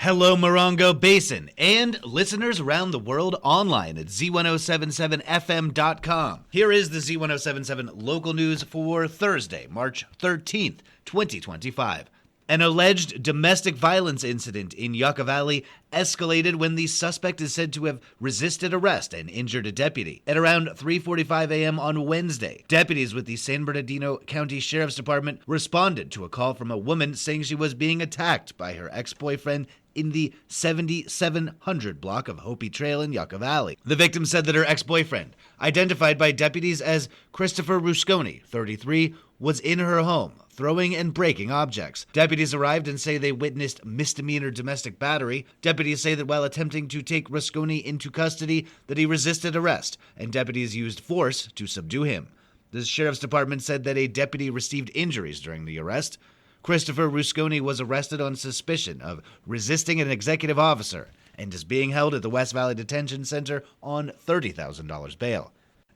Hello, Morongo Basin, and listeners around the world online at Z107.7 FM.com. Here is the Z107.7 Local News for Thursday, March 13th, 2025. An alleged domestic violence incident in Yucca Valley escalated when the suspect is said to have resisted arrest and injured a deputy. At around 3:45 a.m. on Wednesday, deputies with the San Bernardino County Sheriff's Department responded to a call from a woman saying she was being attacked by her ex-boyfriend in the 7700 block of Hopi Trail in Yucca Valley. The victim said that her ex-boyfriend, identified by deputies as Christopher Rusconi, 33, was in her home, throwing and breaking objects. Deputies arrived and say they witnessed misdemeanor domestic battery. Deputies say that while attempting to take Rusconi into custody, that he resisted arrest, and deputies used force to subdue him. The sheriff's department said that a deputy received injuries during the arrest. Christopher Rusconi was arrested on suspicion of resisting an executive officer and is being held at the West Valley Detention Center on $30,000 bail.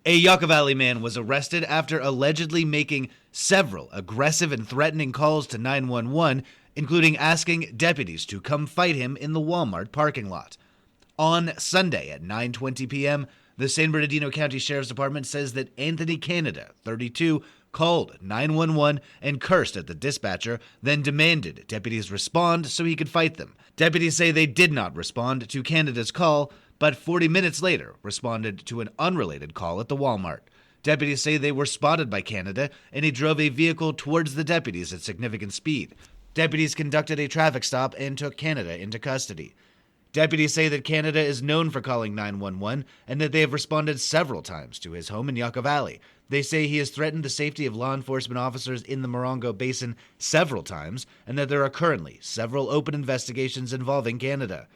A Yucca Valley man was arrested after allegedly making several aggressive and threatening calls to 911, including asking deputies to come fight him in the Walmart parking lot. On Sunday at 9:20 p.m., the San Bernardino County Sheriff's Department says that Anthony Canada, 32, called 911 and cursed at the dispatcher, then demanded deputies respond so he could fight them. Deputies say they did not respond to Canada's call, but 40 minutes later responded to an unrelated call at the Walmart. Deputies say they were spotted by Canada, and he drove a vehicle towards the deputies at significant speed. Deputies conducted a traffic stop and took Canada into custody. Deputies say that Canada is known for calling 911 and that they have responded several times to his home in Yucca Valley. They say he has threatened the safety of law enforcement officers in the Morongo Basin several times and that there are currently several open investigations involving Canada.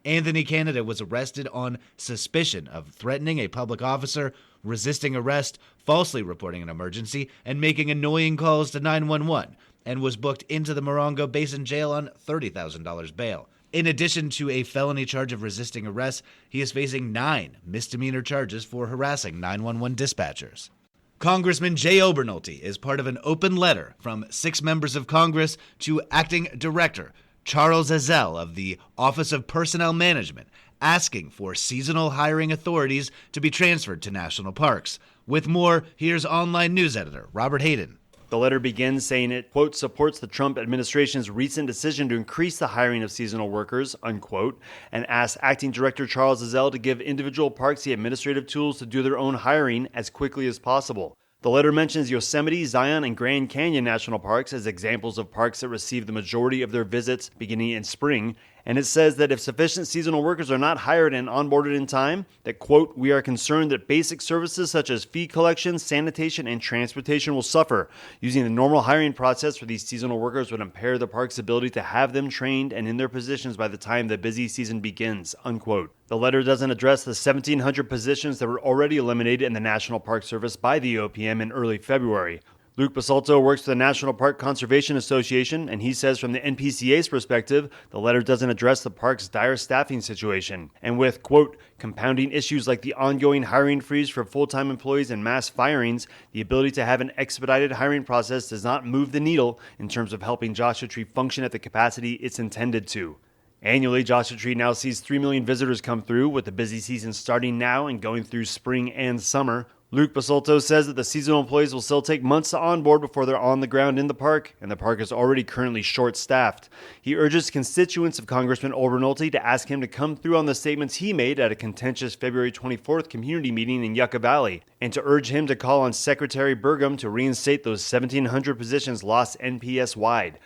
Anthony Canada was arrested on suspicion of threatening a public officer, resisting arrest, falsely reporting an emergency, and making annoying calls to 911, and was booked into the Morongo Basin Jail on $30,000 bail. In addition to a felony charge of resisting arrest, he is facing 9 misdemeanor charges for harassing 911 dispatchers. Congressman Jay Obernolte is part of an open letter from 6 members of Congress to Acting Director Charles Ezell of the Office of Personnel Management, asking for seasonal hiring authorities to be transferred to national parks. With more, here's online news editor Robert Hayden. The letter begins saying it, quote, supports the Trump administration's recent decision to increase the hiring of seasonal workers, unquote, and asks Acting Director Charles Ezell to give individual parks the administrative tools to do their own hiring as quickly as possible. The letter mentions Yosemite, Zion, and Grand Canyon National Parks as examples of parks that receive the majority of their visits beginning in spring, and it says that if sufficient seasonal workers are not hired and onboarded in time, that, quote, we are concerned that basic services such as fee collection, sanitation, and transportation will suffer. Using the normal hiring process for these seasonal workers would impair the park's ability to have them trained and in their positions by the time the busy season begins, unquote. The letter doesn't address the 1,700 positions that were already eliminated in the National Park Service by the OPM in early February. Luke Basalto works for the National Park Conservation Association, and he says from the NPCA's perspective, the letter doesn't address the park's dire staffing situation. And with, quote, compounding issues like the ongoing hiring freeze for full-time employees and mass firings, the ability to have an expedited hiring process does not move the needle in terms of helping Joshua Tree function at the capacity it's intended to. Annually, Joshua Tree now sees 3 million visitors come through, with the busy season starting now and going through spring and summer. Luke Basalto says that the seasonal employees will still take months to onboard before they're on the ground in the park, and the park is already currently short-staffed. He urges constituents of Congressman Obernolte to ask him to come through on the statements he made at a contentious February 24th community meeting in Yucca Valley, and to urge him to call on Secretary Burgum to reinstate those 1,700 positions lost NPS-wide.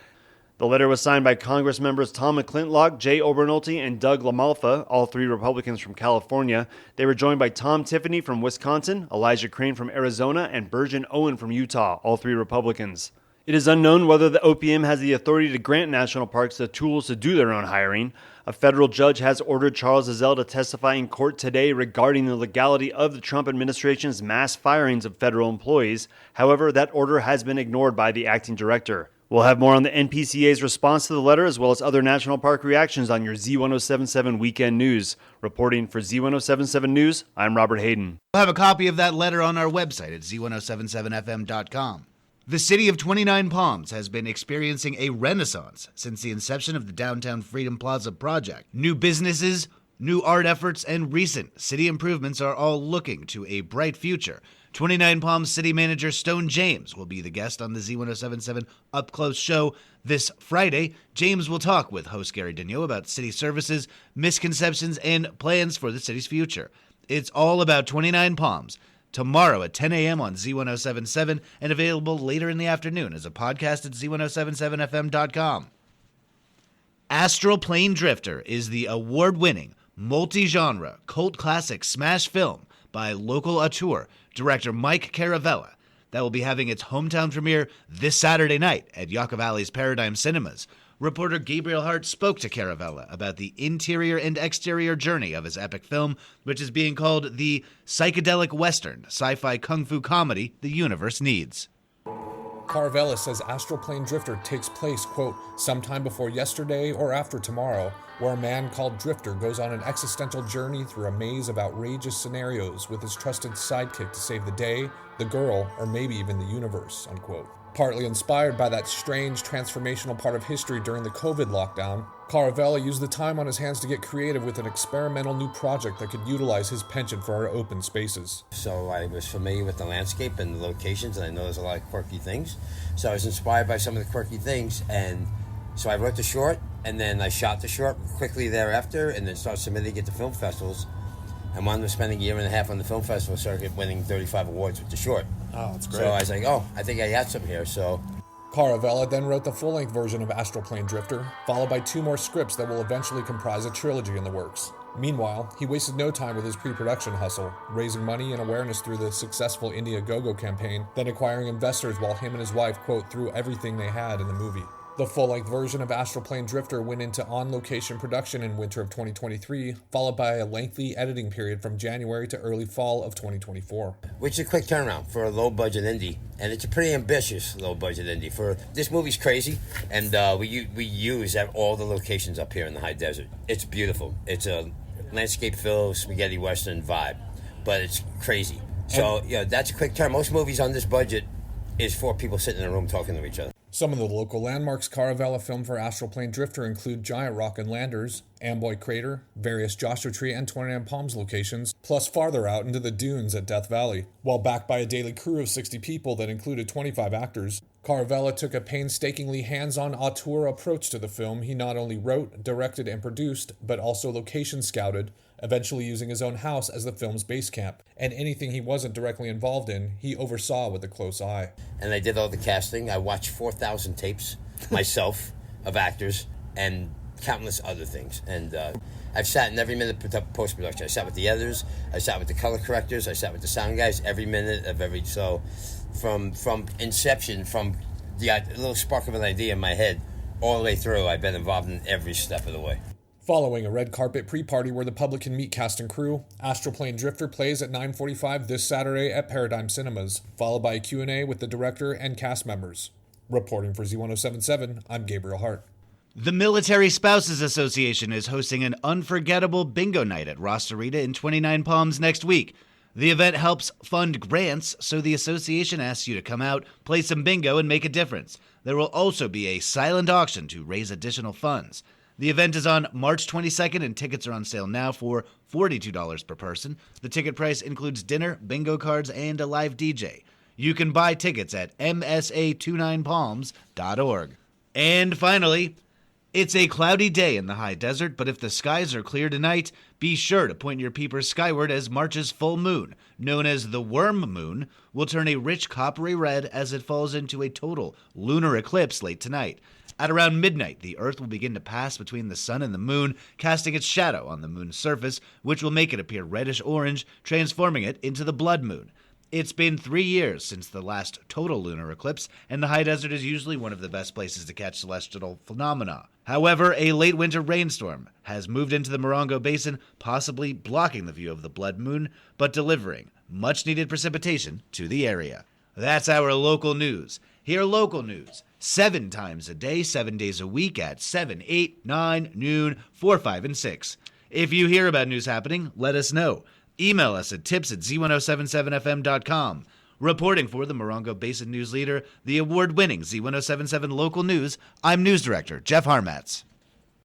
The letter was signed by Congress members Tom McClintock, Jay Obernolte, and Doug LaMalfa, all 3 Republicans from California. They were joined by Tom Tiffany from Wisconsin, Elijah Crane from Arizona, and Burgeon Owen from Utah, all 3 Republicans. It is unknown whether the OPM has the authority to grant national parks the tools to do their own hiring. A federal judge has ordered Charles Ezell to testify in court today regarding the legality of the Trump administration's mass firings of federal employees. However, that order has been ignored by the acting director. We'll have more on the NPCA's response to the letter as well as other national park reactions on your Z107.7 Weekend News. Reporting for Z107.7 News, I'm Robert Hayden. We'll have a copy of that letter on our website at Z107.7 FM.com. The city of 29 Palms has been experiencing a renaissance since the inception of the Downtown Freedom Plaza project. New businesses, new art efforts, and recent city improvements are all looking to a bright future. 29 Palms City Manager Stone James will be the guest on the Z107.7 Up Close show this Friday. James will talk with host Gary Daigneault about city services, misconceptions, and plans for the city's future. It's all about 29 Palms. Tomorrow at 10 a.m. on Z107.7 and available later in the afternoon as a podcast at Z107.7fm.com. Astral Drifter is the award-winning, multi-genre, cult classic smash film by local auteur director Mike Caravella that will be having its hometown premiere this Saturday night at Yucca Valley's Paradigm Cinemas. Reporter Gabriel Hart spoke to Caravella about the interior and exterior journey of his epic film, which is being called the psychedelic western sci-fi kung fu comedy the universe needs. Caravella says Astral Drifter takes place, quote, sometime before yesterday or after tomorrow, where a man called Drifter goes on an existential journey through a maze of outrageous scenarios with his trusted sidekick to save the day, the girl, or maybe even the universe, unquote. Partly inspired by that strange transformational part of history during the COVID lockdown, Caravella used the time on his hands to get creative with an experimental new project that could utilize his penchant for our open spaces. So I was familiar with the landscape and the locations, and I know there's a lot of quirky things. So I was inspired by some of the quirky things, and so I wrote the short, and then I shot the short quickly thereafter, and then started submitting it to film festivals. And wound up spending a year and a half on the film festival circuit, winning 35 awards with the short. Oh, that's great. So I was like, I think I got something here, so... Caravella then wrote the full-length version of Astral Drifter, followed by 2 more scripts that will eventually comprise a trilogy in the works. Meanwhile, he wasted no time with his pre-production hustle, raising money and awareness through the successful Indiegogo campaign, then acquiring investors while him and his wife, quote, threw everything they had in the movie. The full-length version of Astral Drifter went into on-location production in winter of 2023, followed by a lengthy editing period from January to early fall of 2024. Which is a quick turnaround for a low-budget indie, and it's a pretty ambitious low-budget indie. For this movie's crazy, and we use all the locations up here in the high desert. It's beautiful. It's a landscape-filled spaghetti western vibe, but it's crazy. So that's a quick turn. Most movies on this budget is 4 people sitting in a room talking to each other. Some of the local landmarks Caravella filmed for Astral Drifter include Giant Rock and Landers, Amboy Crater, various Joshua Tree and 29 Palms locations, plus farther out into the dunes at Death Valley. While backed by a daily crew of 60 people that included 25 actors, Caravella took a painstakingly hands-on auteur approach to the film. He not only wrote, directed, and produced, but also location scouted, eventually using his own house as the film's base camp. And anything he wasn't directly involved in, he oversaw with a close eye. And I did all the casting. I watched 4,000 tapes myself of actors and countless other things. And I've sat in every minute of post-production. I sat with the editors. I sat with the color correctors. I sat with the sound guys every minute of every... So from inception, from the little spark of an idea in my head, all the way through, I've been involved in every step of the way. Following a red carpet pre-party where the public can meet cast and crew, Astral Drifter plays at 9:45 this Saturday at Paradigm Cinemas, followed by a Q&A with the director and cast members. Reporting for Z107.7, I'm Gabriel Hart. The Military Spouses Association is hosting an unforgettable bingo night at Rostarita in 29 Palms next week. The event helps fund grants, so the association asks you to come out, play some bingo, and make a difference. There will also be a silent auction to raise additional funds. The event is on March 22nd, and tickets are on sale now for $42 per person. The ticket price includes dinner, bingo cards, and a live DJ. You can buy tickets at msa29palms.org. And finally, it's a cloudy day in the high desert, but if the skies are clear tonight, be sure to point your peepers skyward as March's full moon, known as the worm moon, will turn a rich coppery red as it falls into a total lunar eclipse late tonight. At around midnight, the Earth will begin to pass between the sun and the moon, casting its shadow on the moon's surface, which will make it appear reddish-orange, transforming it into the blood moon. It's been 3 years since the last total lunar eclipse, and the high desert is usually one of the best places to catch celestial phenomena. However, a late winter rainstorm has moved into the Morongo Basin, possibly blocking the view of the blood moon, but delivering much-needed precipitation to the area. That's our local news. Hear local news 7 times a day, 7 days a week at 7, 8, 9, noon, 4, 5, and 6. If you hear about news happening, let us know. Email us at tips@z1077fm.com. Reporting for the Morongo Basin News Leader, the award-winning Z107.7 Local News, I'm News Director Jeff Harmatz.